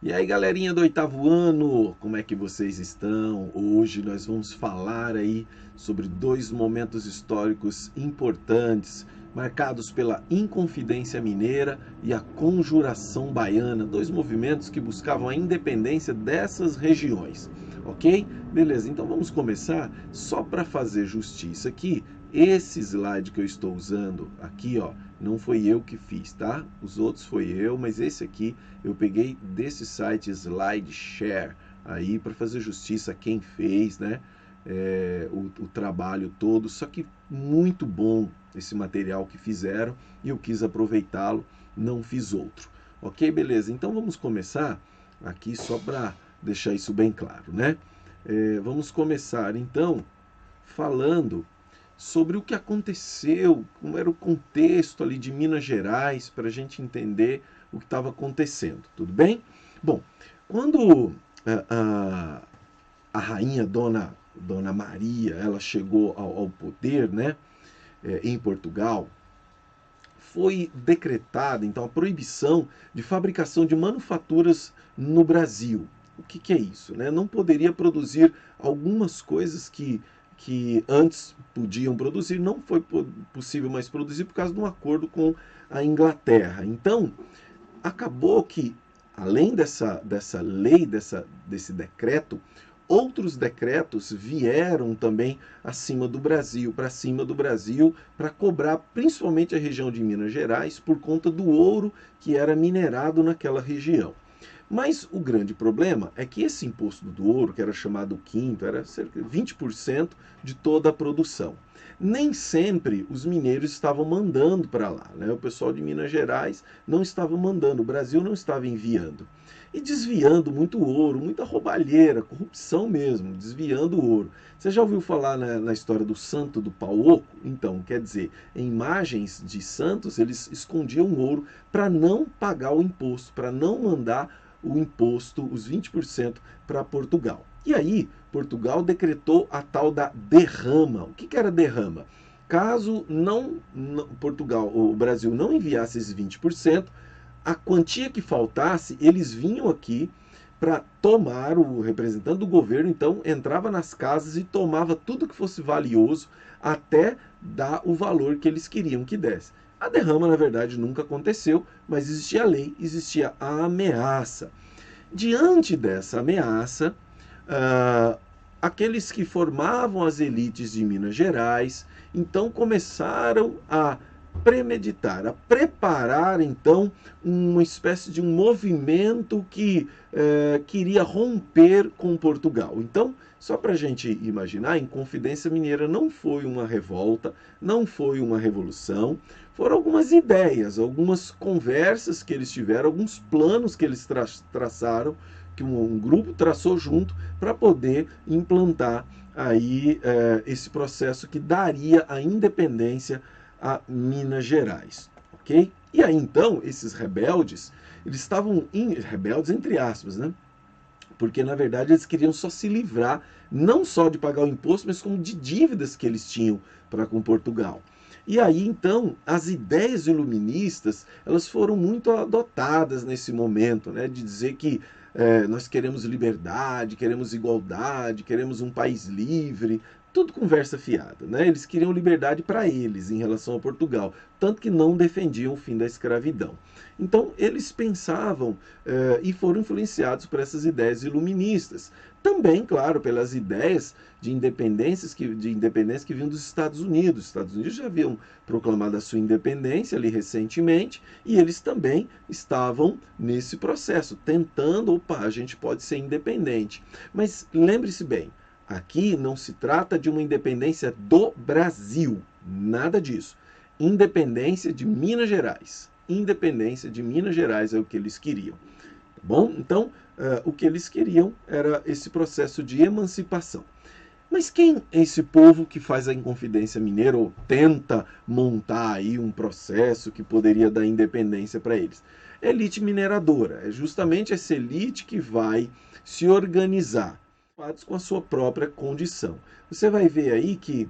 E aí, galerinha do oitavo ano, como é que vocês estão? Hoje nós vamos falar aí sobre dois momentos históricos importantes, marcados pela Inconfidência Mineira e a Conjuração Baiana, dois movimentos que buscavam a independência dessas regiões, ok? Beleza, então vamos começar só para fazer justiça aqui. Esse slide que eu estou usando aqui, ó, não foi eu que fiz, tá? Os outros foi eu, mas esse aqui eu peguei desse site SlideShare aí para fazer justiça a quem fez, né? O trabalho todo, só que muito bom esse material que fizeram e eu quis aproveitá-lo, não fiz outro. Ok, beleza? Então vamos começar aqui só para deixar isso bem claro, né? Vamos começar então falando sobre o que aconteceu, como era o contexto ali de Minas Gerais, para a gente entender o que estava acontecendo, tudo bem? Bom, quando a rainha Dona Maria ela chegou ao poder, né, em Portugal, foi decretada então a proibição de fabricação de manufaturas no Brasil. O que é isso? Né? Não poderia produzir algumas coisas que antes podiam produzir, não foi possível mais produzir por causa de um acordo com a Inglaterra. Então, acabou que, além dessa lei, desse decreto, outros decretos vieram também acima do Brasil, para cima do Brasil, para cobrar principalmente a região de Minas Gerais por conta do ouro que era minerado naquela região. Mas o grande problema é que esse imposto do ouro, que era chamado quinto, era cerca de 20% de toda a produção. Nem sempre os mineiros estavam mandando para lá, né? O pessoal de Minas Gerais não estava mandando, o Brasil não estava enviando. E desviando muito ouro, muita roubalheira, corrupção mesmo, desviando o ouro. Você já ouviu falar na história do santo do pau oco? Então, quer dizer, em imagens de santos, eles escondiam ouro para não pagar o imposto, para não mandar o imposto, os 20% para Portugal. E aí, Portugal decretou a tal da derrama. O que era derrama? Caso Portugal, o Brasil não enviasse esses 20%, a quantia que faltasse, eles vinham aqui para tomar, o representante do governo, então, entrava nas casas e tomava tudo que fosse valioso até dar o valor que eles queriam que desse. A derrama, na verdade, nunca aconteceu, mas existia a lei, existia a ameaça. Diante dessa ameaça, aqueles que formavam as elites de Minas Gerais, então começaram a premeditar, a preparar então uma espécie de um movimento que queria romper com Portugal. Então, só para a gente imaginar, a Inconfidência Mineira não foi uma revolta, não foi uma revolução, foram algumas ideias, algumas conversas que eles tiveram, alguns planos que eles traçaram, que um grupo traçou junto para poder implantar aí esse processo que daria a independência a Minas Gerais, ok? E aí então esses rebeldes, eles estavam rebeldes entre aspas, né? Porque na verdade eles queriam só se livrar não só de pagar o imposto, mas como de dívidas que eles tinham para com Portugal. E aí então as ideias iluministas elas foram muito adotadas nesse momento, né, de dizer que nós queremos liberdade, queremos igualdade, queremos um país livre, tudo conversa fiada, né? Eles queriam liberdade para eles em relação a Portugal, tanto que não defendiam o fim da escravidão. Então eles pensavam e foram influenciados por essas ideias iluministas. Também, claro, pelas ideias de independência que vinham dos Estados Unidos. Os Estados Unidos já haviam proclamado a sua independência ali recentemente e eles também estavam nesse processo, tentando, opa, a gente pode ser independente. Mas lembre-se bem, aqui não se trata de uma independência do Brasil, nada disso. Independência de Minas Gerais. Independência de Minas Gerais é o que eles queriam. Tá bom? Então, o que eles queriam era esse processo de emancipação. Mas quem é esse povo que faz a Inconfidência Mineira ou tenta montar aí um processo que poderia dar independência para eles? Elite mineradora. É justamente essa elite que vai se organizar com a sua própria condição. Você vai ver aí que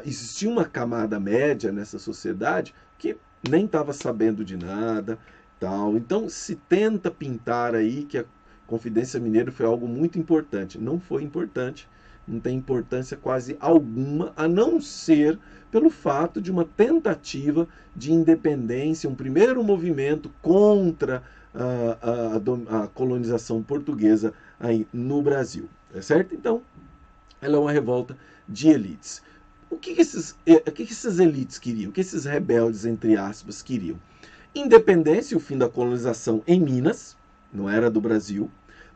existia uma camada média nessa sociedade que nem estava sabendo de nada, tal. Então se tenta pintar aí que Confidência Mineiro foi algo muito importante. Não foi importante, não tem importância quase alguma, a não ser pelo fato de uma tentativa de independência, um primeiro movimento contra a colonização portuguesa aí no Brasil, é certo? Então, ela é uma revolta de elites. O que essas elites queriam? O que esses rebeldes, entre aspas, queriam? Independência, o fim da colonização em Minas, não era do Brasil.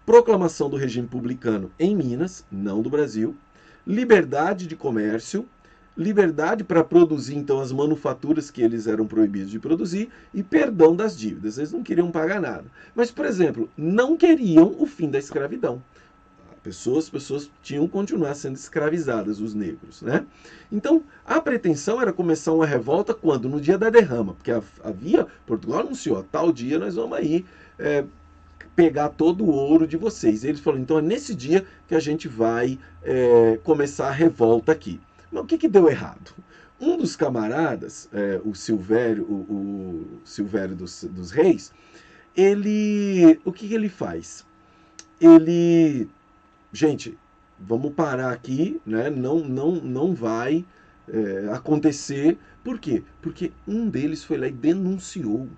Proclamação do regime republicano em Minas, não do Brasil. Liberdade de comércio, liberdade para produzir, então, as manufaturas que eles eram proibidos de produzir e perdão das dívidas. Eles não queriam pagar nada. Mas, por exemplo, não queriam o fim da escravidão. As pessoas tinham que continuar sendo escravizadas, os negros, né? Então, a pretensão era começar uma revolta quando? No dia da derrama, porque Portugal anunciou, tal dia nós vamos aí pegar todo o ouro de vocês. E eles falaram, então é nesse dia que a gente vai começar a revolta aqui. Mas o que deu errado? Um dos camaradas, o Silvério dos Reis, o que ele faz? Gente, vamos parar aqui, né? Não vai acontecer. Por quê? Porque um deles foi lá e denunciou.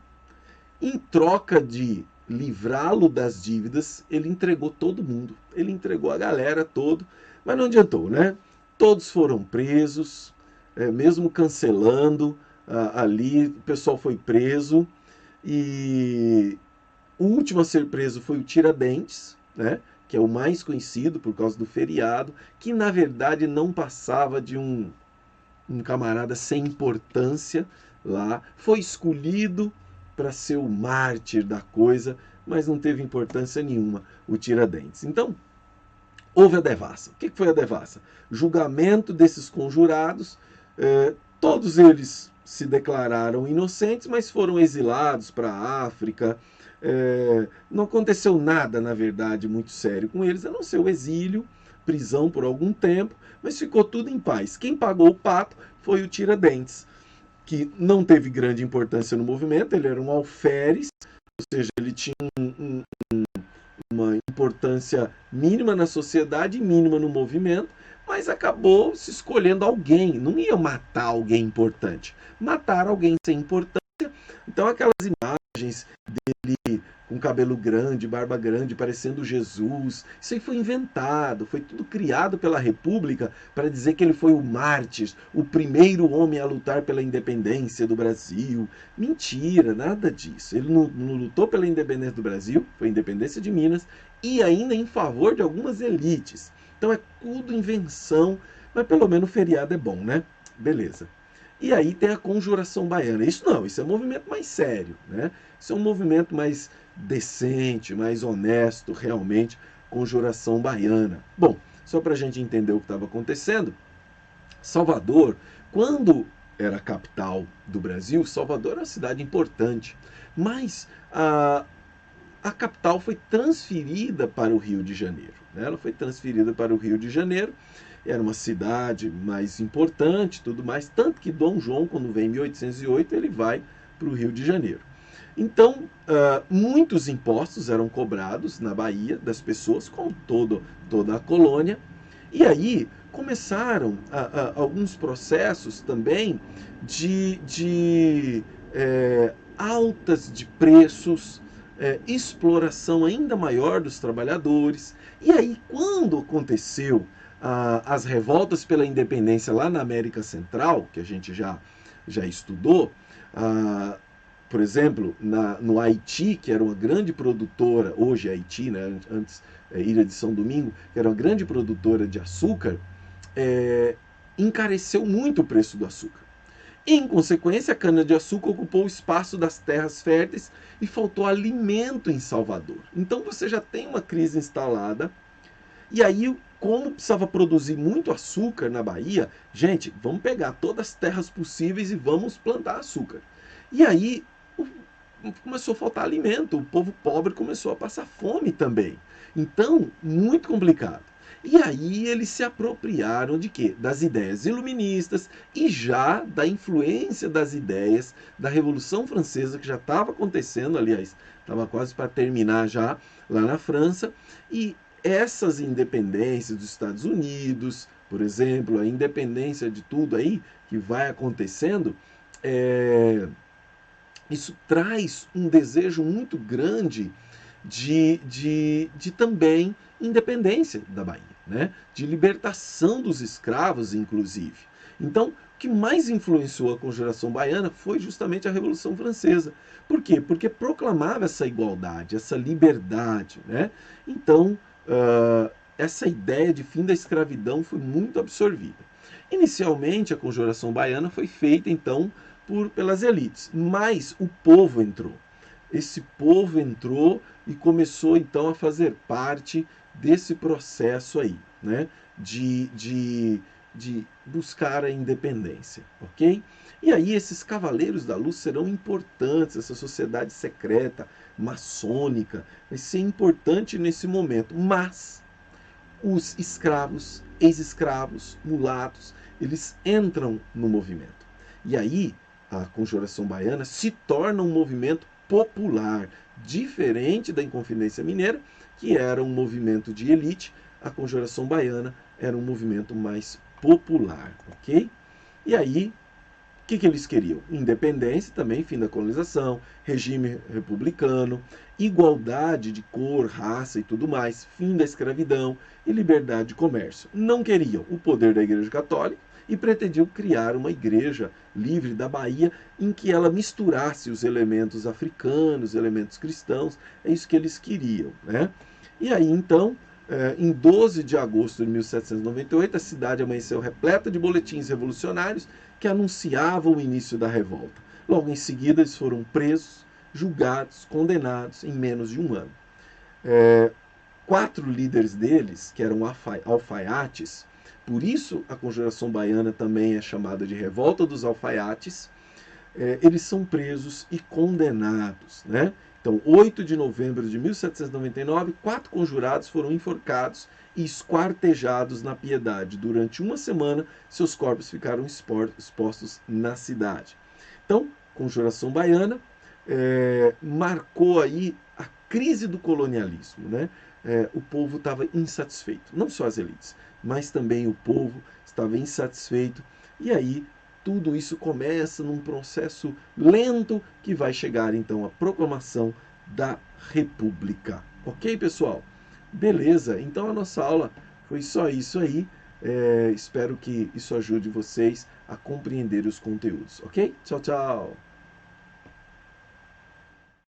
Em troca de livrá-lo das dívidas, ele entregou todo mundo. Ele entregou a galera toda, mas não adiantou, né? Todos foram presos, mesmo cancelando ali, o pessoal foi preso. E o último a ser preso foi o Tiradentes, né? Que é o mais conhecido por causa do feriado, que na verdade não passava de um camarada sem importância lá. Foi escolhido para ser o mártir da coisa, mas não teve importância nenhuma, o Tiradentes. Então, houve a devassa. O que foi a devassa? Julgamento desses conjurados, todos eles se declararam inocentes, mas foram exilados para a África. Não aconteceu nada, na verdade, muito sério com eles, a não ser o exílio, prisão por algum tempo, mas ficou tudo em paz. Quem pagou o pato foi o Tiradentes, que não teve grande importância no movimento, ele era um alferes, ou seja, ele tinha uma importância mínima na sociedade e mínima no movimento, mas acabou se escolhendo alguém, não ia matar alguém importante, matar alguém sem importância. Então aquelas imagens dele com cabelo grande, barba grande, parecendo Jesus, isso aí foi inventado, foi tudo criado pela República para dizer que ele foi o mártir, o primeiro homem a lutar pela independência do Brasil. Mentira, nada disso. Ele não lutou pela independência do Brasil, foi a independência de Minas, e ainda em favor de algumas elites. Então é tudo invenção, mas pelo menos o feriado é bom, né? Beleza. E aí tem a Conjuração Baiana. Isso é um movimento mais sério, né? Isso é um movimento mais decente, mais honesto, realmente, Conjuração Baiana. Bom, só para a gente entender o que estava acontecendo, Salvador, quando era a capital do Brasil, Salvador era uma cidade importante, mas a capital foi transferida para o Rio de Janeiro, né? Ela foi transferida para o Rio de Janeiro, era uma cidade mais importante, tudo mais, tanto que Dom João, quando vem em 1808, ele vai para o Rio de Janeiro. Então, muitos impostos eram cobrados na Bahia das pessoas, como toda a colônia, e aí começaram alguns processos também de altas de preços, exploração ainda maior dos trabalhadores. E aí, quando aconteceu as revoltas pela independência lá na América Central, que a gente já estudou, por exemplo, no Haiti, que era uma grande produtora, hoje é Haiti, né, antes Ilha de São Domingo, que era uma grande produtora de açúcar, encareceu muito o preço do açúcar. Em consequência, a cana-de-açúcar ocupou o espaço das terras férteis e faltou alimento em Salvador. Então você já tem uma crise instalada. E aí, como precisava produzir muito açúcar na Bahia, gente, vamos pegar todas as terras possíveis e vamos plantar açúcar. E aí começou a faltar alimento, o povo pobre começou a passar fome também. Então, muito complicado. E aí eles se apropriaram de quê? Das ideias iluministas e já da influência das ideias da Revolução Francesa, que já estava acontecendo, aliás, estava quase para terminar já lá na França, e essas independências dos Estados Unidos, por exemplo, a independência de tudo aí que vai acontecendo, isso traz um desejo muito grande de também independência da Bahia, né? De libertação dos escravos, inclusive. Então, o que mais influenciou a Conjuração Baiana foi justamente a Revolução Francesa. Por quê? Porque proclamava essa igualdade, essa liberdade, né? Então, essa ideia de fim da escravidão foi muito absorvida. Inicialmente, a Conjuração Baiana foi feita, então, pelas elites, mas o povo entrou. Esse povo entrou e começou então a fazer parte desse processo aí, né? De buscar a independência, ok? E aí esses cavaleiros da luz serão importantes, essa sociedade secreta, maçônica, vai ser importante nesse momento, mas os escravos, ex-escravos, mulatos, eles entram no movimento. E aí a Conjuração Baiana se torna um movimento popular, diferente da Inconfidência Mineira, que era um movimento de elite, a Conjuração Baiana era um movimento mais popular, ok? E aí, o que eles queriam? Independência também, fim da colonização, regime republicano, igualdade de cor, raça e tudo mais, fim da escravidão e liberdade de comércio. Não queriam o poder da Igreja Católica e pretendiam criar uma igreja livre da Bahia em que ela misturasse os elementos africanos, elementos cristãos. É isso que eles queriam, né? E aí, então, em 12 de agosto de 1798, a cidade amanheceu repleta de boletins revolucionários que anunciavam o início da revolta. Logo em seguida, eles foram presos, julgados, condenados em menos de um ano. 4 líderes deles, que eram alfaiates, por isso a Conjuração Baiana também é chamada de Revolta dos Alfaiates, eles são presos e condenados, né? Então, 8 de novembro de 1799, 4 conjurados foram enforcados e esquartejados na Piedade. Durante uma semana, seus corpos ficaram expostos na cidade. Então, Conjuração Baiana marcou aí a crise do colonialismo, né? O povo estava insatisfeito, não só as elites, mas também o povo estava insatisfeito. E aí tudo isso começa num processo lento que vai chegar então à proclamação da República. Ok, pessoal? Beleza, então a nossa aula foi só isso aí. Espero que isso ajude vocês a compreender os conteúdos, ok? Tchau, tchau!